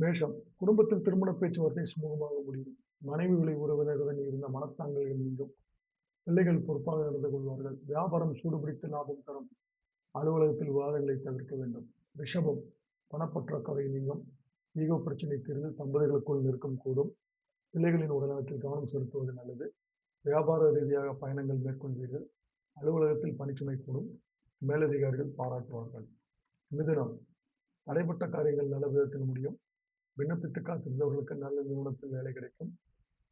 மேஷம் குடும்பத்தில் திருமண பேச்சுவார்த்தை சுமூகமாக முடியும். மனைவி வழி உறவினருடன் இருந்த மனத்தாங்கல்கள் நீங்கும். பிள்ளைகள் பொறுப்பாக நடந்து கொள்வார்கள். வியாபாரம் சூடுபிடித்து லாபம் தரும். அலுவலகத்தில் விவாதங்களை தவிர்க்க வேண்டும். ரிஷபம் பணப்பற்றாக்குறை நீங்கும். ஈகோ பிரச்சனை தீர்ந்து தம்பதிகளுக்குள் நெருக்கம் கூடும். பிள்ளைகளின் உடல்நலத்தில் கவனம் செலுத்துவது நல்லது. வியாபார ரீதியாக பயணங்கள் மேற்கொள்வீர்கள். அலுவலகத்தில் பணிச்சுமை கூடும். மேலதிகாரிகள் பாராட்டுவார்கள். மிதுனம் தடைப்பட்ட காரியங்கள் நல்ல விதத்தில் முடியும். விண்ணப்பித்து காத்திருந்தவர்களுக்கு நல்ல நிறுவனத்தில் வேலை கிடைக்கும்.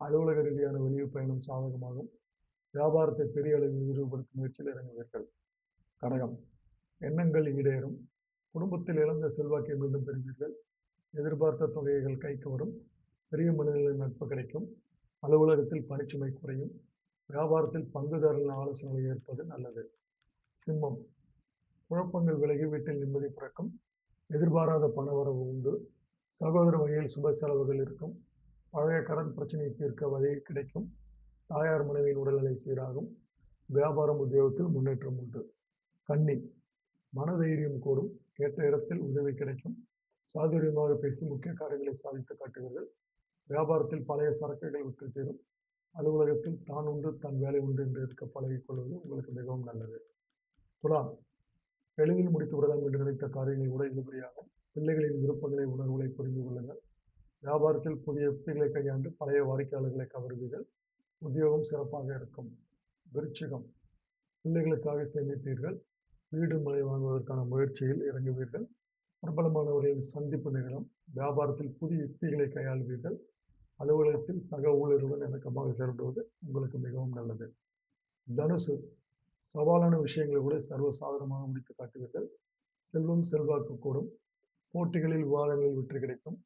அலுவலக ரீதியான வெளியூர் பயணம் சாதகமாகும். வியாபாரத்தை பெரிய அளவில் விரிவுபடுத்தும் முயற்சியில் இறங்குவீர்கள். கடகம் எண்ணங்கள் ஈடேறும். குடும்பத்தில் இழந்த செல்வாக்கை மீண்டும் பெறுவீர்கள். எதிர்பார்த்த தொகைகள் கைக்கு வரும். பெரிய மனிதர்களின் நட்பு கிடைக்கும். அலுவலகத்தில் பணிச்சுமை குறையும். வியாபாரத்தில் பங்குதாரர்களின் ஆலோசனைகளை ஏற்பது நல்லது. சிம்மம் குழப்பங்கள் விலகி வீட்டில் நிம்மதி பிறக்கும். எதிர்பாராத பணவரவு உண்டு. சகோதர வகையில் சுப செலவுகள் இருக்கும். பழைய கடன் பிரச்சனையை தீர்க்க வழி கிடைக்கும். தாயார் மனைவியின் உடல்நிலை சீராகும். வியாபாரம் உத்தியோகத்தில் முன்னேற்றம் உண்டு. கன்னி மனதைரியம் கூடும். கேட்ட இடத்தில் உதவி கிடைக்கும். சாதுரியமாக பேசி முக்கிய காரியங்களை சாதித்து காட்டுவீர்கள். வியாபாரத்தில் பழைய சரக்குகள் விற்று தீரும். அலுவலகத்தில் தான் உண்டு தன் வேலை உண்டு என்று இருக்க பழகிக் கொள்வது உங்களுக்கு மிகவும் நல்லது. துலாம் எளிதில் முடித்து விடலாம் என்று நினைத்த காரியங்களை கூட இழுபறியாகும். பிள்ளைகளின் விருப்பங்களை உணர்வுகளை புரிந்து கொள்ளுங்கள். வியாபாரத்தில் புதிய யுக்திகளை கையாண்டு பழைய வாடிக்கையாளர்களை கவருவீர்கள். உத்தியோகம் சிறப்பாக இருக்கும். விருச்சிகம் பிள்ளைகளுக்காக சேமிப்பீர்கள். வீடு மனை வாங்குவதற்கான முயற்சியில் இறங்குவீர்கள். பிரபலமானவர்களின் சந்திப்பு நிகழும். வியாபாரத்தில் புதிய யுக்திகளை கையாளுவீர்கள். அலுவலகத்தில் சக ஊழியருடன் இணக்கமாக செயல்படுவது உங்களுக்கு மிகவும் நல்லது. தனுசு சவாலான விஷயங்களை கூட சர்வசாதாரணமாக முடித்து காட்டுவீர்கள். செல்வம் செல்வாக்கு கூடும். போட்டிகளில் விவாதங்களில் வெற்றி கிடைக்கும்.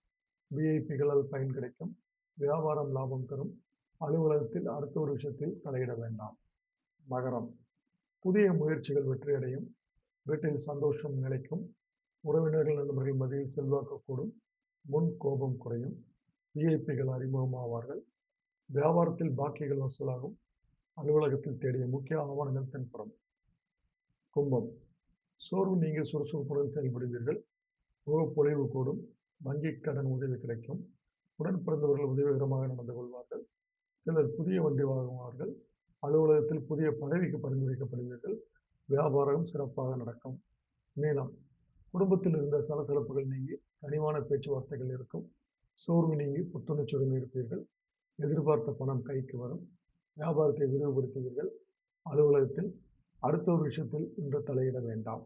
விஐபிகளால் பயன் கிடைக்கும். வியாபாரம் லாபம் தரும். அலுவலகத்தில் அடுத்த ஒரு விஷயத்தில் தலையிட வேண்டாம். மகரம் புதிய முயற்சிகள் வெற்றியடையும். வீட்டில் சந்தோஷம் நிலைக்கும். உறவினர்கள் நண்பர்கள் மத்தியில் செல்வாக்கு கூடும். முன் கோபம் குறையும். விஐபிகள் அறிமுகமாவார்கள். வியாபாரத்தில் பாக்கிகள் வசூலாகும். அலுவலகத்தில் தேடிய முக்கிய ஆவணங்கள் தென்படும். கும்பம் சோர்வு நீங்கி சுறுசுறுப்புடன் செயல்படுவீர்கள். முகப்பொழிவு கூடும். வங்கி கடன் உதவி கிடைக்கும். உடன் பிறந்தவர்கள் உதவிகரமாக நடந்து கொள்வார்கள். சிலர் புதிய வண்டி வாங்குவார்கள். அலுவலகத்தில் புதிய பதவிக்கு பரிந்துரைக்கப்படுவீர்கள். வியாபாரம் சிறப்பாக நடக்கும். மீனம் குடும்பத்தில் இருந்த சலசலப்புகள் நீங்கி கனிவான பேச்சுவார்த்தைகள் இருக்கும். சோர்வு நீங்கி புத்துணர்ச்சியுடன் இருப்பீர்கள். எதிர்பார்த்த பணம் கைக்கு வரும். வியாபாரத்தை விரிவுபடுத்துவீர்கள். அலுவலகத்தில் அடுத்த ஒரு விஷயத்தில் இன்று தலையிட வேண்டாம்.